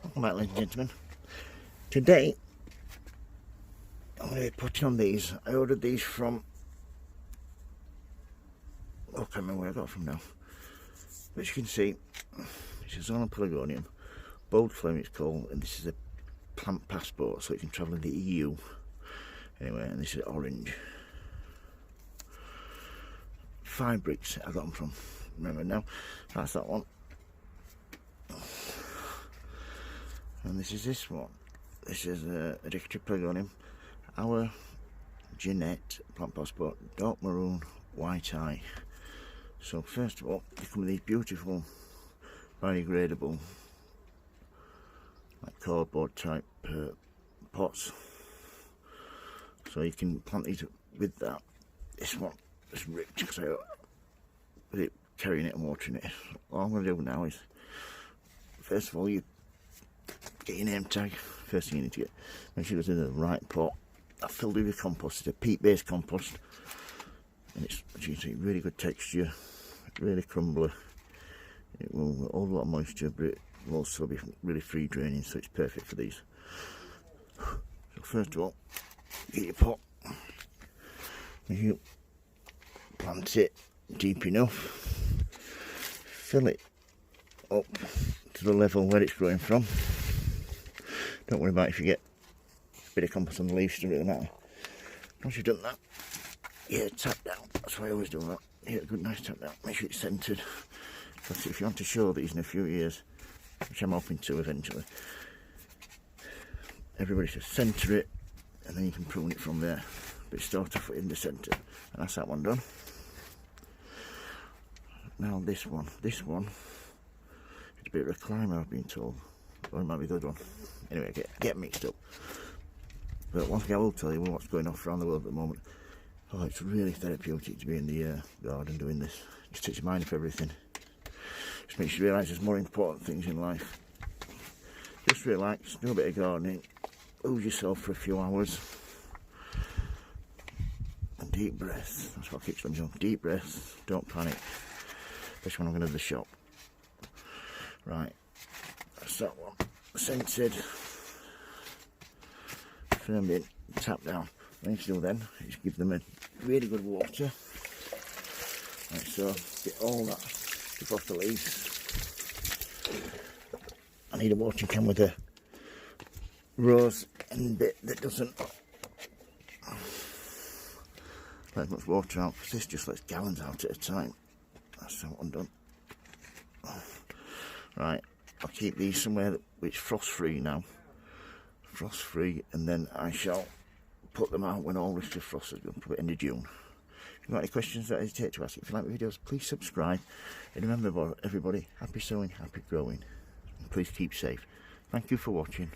Welcome back, ladies and gentlemen. Today I'm going to be putting on these. I ordered these from, I can't remember where I got from now, but you can see this is on a pelargonium, bold flame it's called, and this is a plant passport, so you can travel in the EU anyway. And this is orange. Fibrex I got them from, remember now, that's that one. And this is this one. This is a decorative pelargonium. Our Jeanette plant passport, dark maroon, white eye. So first of all, they come with these beautiful biodegradable, like cardboard type pots. So you can plant these with that. This one is rich because I with it carrying it and watering it. All I'm going to do now is, first of all, you get your name tag. First thing you need to get, make sure it's in the right pot. I filled it with compost. It's a peat-based compost, and it's, as you can see, really good texture, really crumbly. It will hold a lot of moisture, but it will also be really free draining, so it's perfect for these. So first of all, get your pot. You plant it deep enough, fill it up to the level where it's growing from. Don't worry about if you get a bit of compost on the leaves, it doesn't really matter. Once you've done that, yeah, tap down. That's why I always do that. Yeah, a good nice tap down. Make sure it's centred. Because if you want to show these in a few years, which I'm hoping to eventually, everybody should centre it, and then you can prune it from there. But start off in the centre, and that's that one done. Now this one, it's a bit of a climber, I've been told. Or it might be the other one. Anyway, get mixed up. But one thing I will tell you, what's going on around the world at the moment, oh, it's really therapeutic to be in the garden doing this. Just takes your mind off everything. Just makes you realise there's more important things in life. Just relax, do a bit of gardening, lose yourself for a few hours. And deep breaths, that's what keeps them young. Deep breaths, don't panic. Especially when I'm going to the shop. Right, that's that one. Scented. Firmed in, tap down. What you need to do then is give them a really good water. Right, so get all that stuff off the leaves. I need a watering can with a rose end bit that doesn't let much water out, because this just lets gallons out at a time. That's that one done. Right, I'll keep these somewhere which frost free now. Frost free, and then I shall put them out when all risk of frost has gone, probably end of June. If you've got any questions, don't hesitate to ask. If you like my videos, please subscribe. And remember, everybody, happy sowing, happy growing. And please keep safe. Thank you for watching.